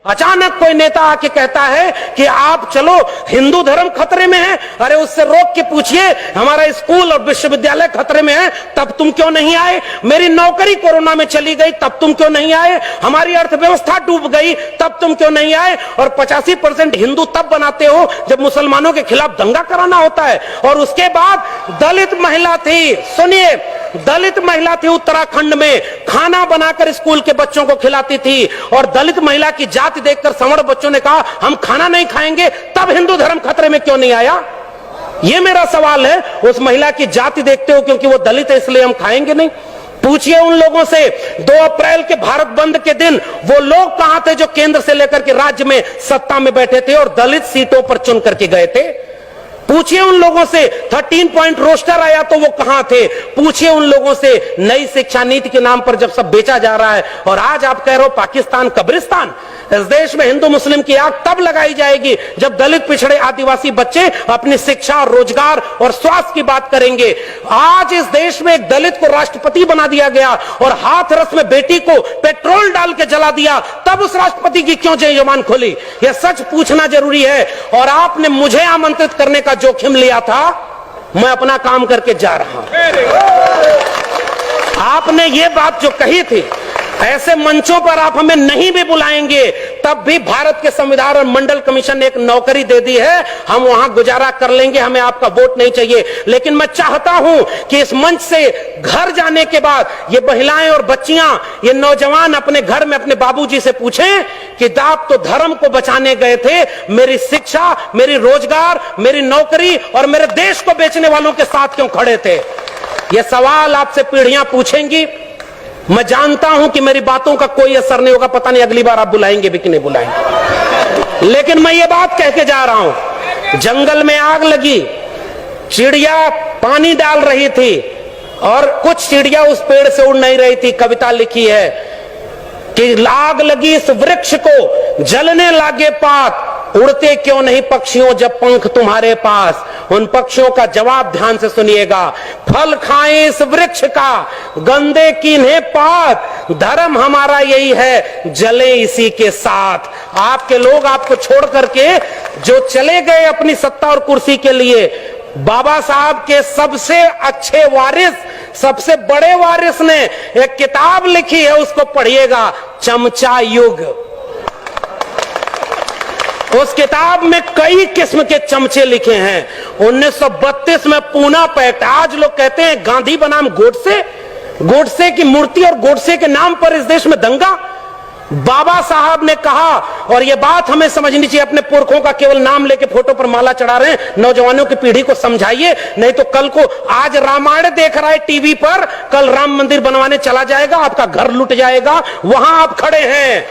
अचानक कोई नेता आके कहता है कि आप चलो हिंदू धर्म खतरे में है। अरे उससे रोक के पूछिए हमारा स्कूल और विश्वविद्यालय खतरे में है, तब तुम क्यों नहीं आए? मेरी नौकरी कोरोना में चली गई, तब तुम क्यों नहीं आए? हमारी अर्थव्यवस्था डूब गई, तब तुम क्यों नहीं आए? और 85% हिंदू तब बनाते हो जब मुसलमानों के खिलाफ दंगा कराना होता है। और उसके बाद दलित महिला थी, सुनिए, दलित महिला थी उत्तराखंड में, खाना बनाकर स्कूल के बच्चों को खिलाती थी। और दलित महिला की जाति देखकर सवर्ण बच्चों ने कहा हम खाना नहीं खाएंगे, तब हिंदू धर्म खतरे में क्यों नहीं आया? यह मेरा सवाल है। उस महिला की जाति देखते हो क्योंकि वो दलित है इसलिए हम खाएंगे नहीं? पूछिए उन लोगों से 2 अप्रैल के भारत बंद के दिन वो लोग कहां थे जो केंद्र से लेकर के राज्य में सत्ता में बैठे थे और दलित सीटों पर चुन करके गए थे? पूछिए उन लोगों से 13 पॉइंट रोस्टर आया तो वो कहां थे? पूछिए उन लोगों से नई शिक्षा नीति के नाम पर जब सब बेचा जा रहा है और आज आप कह रहे हो पाकिस्तान कब्रिस्तान। इस देश में हिंदू मुस्लिम की आग तब लगाई जाएगी जब दलित पिछड़े आदिवासी बच्चे अपनी शिक्षा, रोजगार और स्वास्थ्य की बात करेंगे। आज इस देश में एक दलित को राष्ट्रपति बना दिया गया और हाथरस में बेटी को पेट्रोल डाल के जला दिया, तब उस राष्ट्रपति की क्यों जबान खोली? यह सच पूछना जरूरी है। और आपने मुझे आमंत्रित करने का जोखिम लिया था, मैं अपना काम करके जा रहा हूं। आपने ये बात जो कही थी, ऐसे मंचों पर आप हमें नहीं भी बुलाएंगे तब भी भारत के संविधान और मंडल कमीशन ने एक नौकरी दे दी है, हम वहां गुजारा कर लेंगे, हमें आपका वोट नहीं चाहिए। लेकिन मैं चाहता हूं कि इस मंच से घर जाने के बाद ये महिलाएं और बच्चियां, ये नौजवान अपने घर में अपने बाबूजी से पूछें कि आप तो धर्म को बचाने गए थे, मेरी शिक्षा, मेरी रोजगार, मेरी नौकरी और मेरे देश को बेचने वालों के साथ क्यों खड़े थे? ये सवाल आपसे पीढ़ियां पूछेंगी। मैं जानता हूं कि मेरी बातों का कोई असर नहीं होगा, पता नहीं अगली बार आप बुलाएंगे भी कि नहीं बुलाएंगे। लेकिन मैं ये बात कह के जा रहा हूं, जंगल में आग लगी, चिड़िया पानी डाल रही थी और कुछ चिड़िया उस पेड़ से उड़ नहीं रही थी। कविता लिखी है कि आग लगी इस वृक्ष को, जलने लागे पात, उड़ते क्यों नहीं पक्षियों जब पंख तुम्हारे पास? उन पक्षियों का जवाब ध्यान से सुनिएगा, फल खाएं इस वृक्ष का, गंदे कीन्हे पात, धर्म हमारा यही है, जले इसी के साथ। आपके लोग आपको छोड़ करके जो चले गए अपनी सत्ता और कुर्सी के लिए, बाबा साहब के सबसे अच्छे वारिस, सबसे बड़े वारिस ने एक किताब लिखी है, उसको पढ़िएगा, चमचा युग। उस किताब में कई किस्म के चमचे लिखे हैं। 1932 में पूना पैक्ट, आज लोग कहते हैं गांधी बनाम गोडसे, गोडसे की मूर्ति और गोडसे के नाम पर इस देश में दंगा। बाबा साहब ने कहा, और यह बात हमें समझनी चाहिए, अपने पुरखों का केवल नाम लेके फोटो पर माला चढ़ा रहे हैं, नौजवानों की पीढ़ी को समझाइए, नहीं तो कल को आज रामायण देख रहा है टीवी पर, कल राम मंदिर बनवाने चला जाएगा, आपका घर लुट जाएगा, वहां आप खड़े हैं।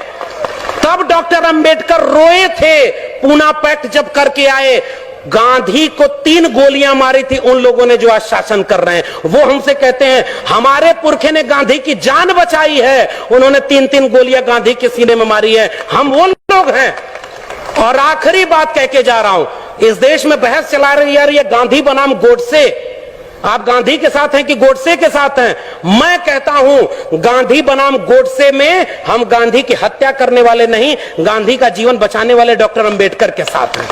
तब डॉक्टर अंबेडकर रोए थे, पूना पैक्ट जब करके आए। गांधी को 3 गोलियां मारी थी उन लोगों ने जो आज शासन कर रहे हैं। वो हमसे कहते हैं हमारे पुरखे ने गांधी की जान बचाई है, उन्होंने 3-3 गोलियां गांधी के सीने में मारी है, हम वो लोग हैं। और आखिरी बात कह के जा रहा हूं, इस देश में बहस चला रही है ये गांधी बनाम गोडसे, आप गांधी के साथ हैं कि गोडसे के साथ हैं? मैं कहता हूं गांधी बनाम गोडसे में हम गांधी की हत्या करने वाले नहीं, गांधी का जीवन बचाने वाले डॉक्टर अंबेडकर के साथ हैं।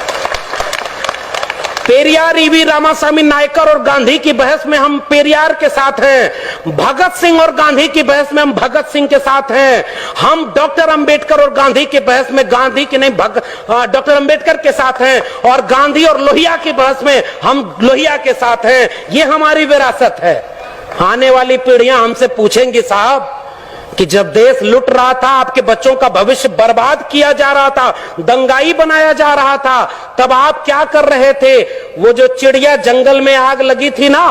पेरियार ईवी रामास्वामी नायकर और गांधी की बहस में हम पेरियार के साथ हैं, भगत सिंह और गांधी की बहस में हम भगत सिंह के साथ हैं, हम डॉक्टर अंबेडकर और गांधी की बहस में गांधी की नहीं डॉक्टर अंबेडकर के साथ हैं, और गांधी और लोहिया की बहस में हम लोहिया के साथ हैं। ये हमारी विरासत है। आने वाली पीढ़ियां हमसे पूछेंगी साहब कि जब देश लुट रहा था, आपके बच्चों का भविष्य बर्बाद किया जा रहा था, दंगाई बनाया जा रहा था, तब आप क्या कर रहे थे? वो जो चिड़िया जंगल में आग लगी थी ना,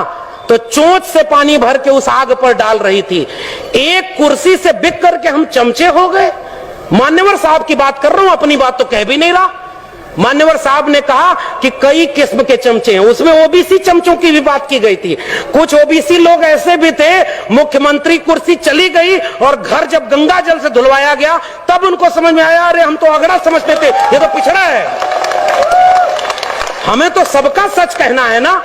तो चोंच से पानी भर के उस आग पर डाल रही थी। एक कुर्सी से बिक करके हम चमचे हो गए। मान्यवर साहब की बात कर रहा हूं, अपनी बात तो कह भी नहीं रहा। मान्यवर साहब ने कहा कि कई किस्म के चमचे हैं, उसमें ओबीसी चमचों की भी बात की गई थी। कुछ ओबीसी लोग ऐसे भी थे, मुख्यमंत्री कुर्सी चली गई और घर जब गंगा जल से धुलवाया गया तब उनको समझ में आया, अरे हम तो अगड़ा समझते थे, ये तो पिछड़ा है। हमें तो सबका सच कहना है ना।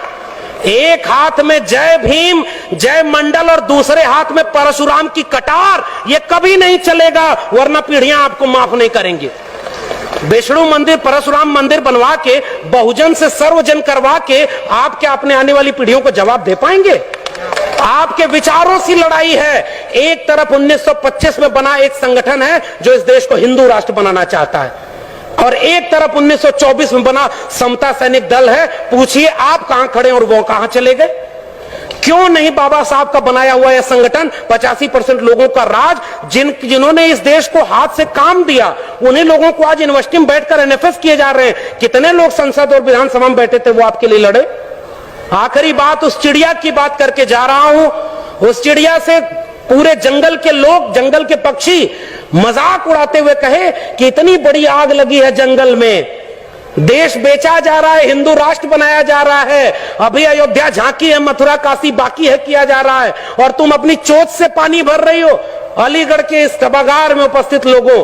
एक हाथ में जय भीम, जय मंडल और दूसरे हाथ में परशुराम की कटार, ये कभी नहीं चलेगा, वरना पीढ़ियां आपको माफ नहीं करेंगी। विष्णु मंदिर, परशुराम मंदिर बनवा के, बहुजन से सर्वजन करवा के आप क्या अपने आने वाली पीढ़ियों को जवाब दे पाएंगे? आपके विचारों से लड़ाई है। एक तरफ 1925 में बना एक संगठन है जो इस देश को हिंदू राष्ट्र बनाना चाहता है, और एक तरफ 1924 में बना समता सैनिक दल है। पूछिए आप कहां खड़े और वो कहां चले गए? क्यों नहीं बाबा साहब का बनाया हुआ यह संगठन 85% लोगों का राज, जिन्होंने इस देश को हाथ से काम दिया, उन्हीं लोगों को आज यूनिवर्सिटी में बैठकर एनएफएस किए जा रहे हैं। कितने लोग संसद और विधानसभा में बैठे थे वो आपके लिए लड़े? आखिरी बात उस चिड़िया की बात करके जा रहा हूं। उस चिड़िया से पूरे जंगल के लोग, जंगल के पक्षी मजाक उड़ाते हुए कहे कि इतनी बड़ी आग लगी है जंगल में, देश बेचा जा रहा है, हिंदू राष्ट्र बनाया जा रहा है, अभी अयोध्या झांकी है, मथुरा काशी बाकी है किया जा रहा है, और तुम अपनी चोट से पानी भर रही हो। अलीगढ़ के इस सभागार में उपस्थित लोगों,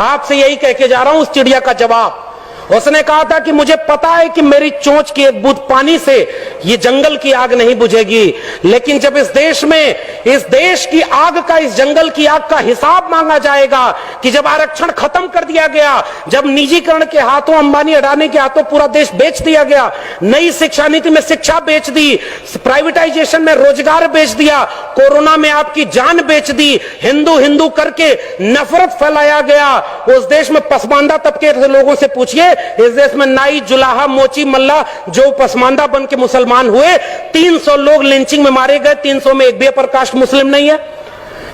आपसे यही कह के जा रहा हूं उस चिड़िया का जवाब। उसने कहा था कि मुझे पता है कि मेरी चोंच की एक बूंद पानी से ये जंगल की आग नहीं बुझेगी, लेकिन जब इस देश में, इस देश की आग का, इस जंगल की आग का हिसाब मांगा जाएगा कि जब आरक्षण खत्म कर दिया गया, जब निजीकरण के हाथों, अंबानी अडानी के हाथों पूरा देश बेच दिया गया, नई शिक्षा नीति में शिक्षा बेच दी, प्राइवेटाइजेशन में रोजगार बेच दिया, कोरोना में आपकी जान बेच दी, हिंदू हिंदू करके नफरत फैलाया गया, उस देश में पसमानदा तबके के लोगों से पूछिए, इस देश में नाई, जुलाहा, मोची, मल्ला जो पसमानदा बन के मुसलमान हुए, 300 लोग लिंचिंग में मारे गए, 300 में एक भी अपर कास्ट मुस्लिम नहीं है।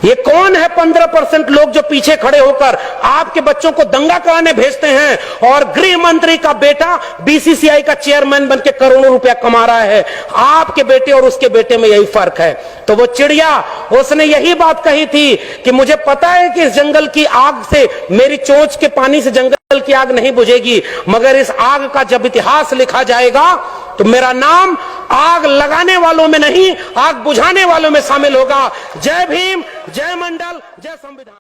ये कौन है 15% लोग जो पीछे खड़े होकर आपके बच्चों को दंगा कराने भेजते हैं, और गृह मंत्री का बेटा बीसीसीआई का चेयरमैन बनके करोड़ों रुपया कमा रहा है? आपके बेटे और उसके बेटे में यही फर्क है। तो वो चिड़िया, उसने यही बात कही थी कि मुझे पता है कि इस जंगल की आग से, मेरी चोंच के पानी से जंगल की आग नहीं बुझेगी, मगर इस आग का जब इतिहास लिखा जाएगा तो मेरा नाम आग लगाने वालों में नहीं, आग बुझाने वालों में शामिल होगा। जय भीम, जय मंडल, जय संविधान।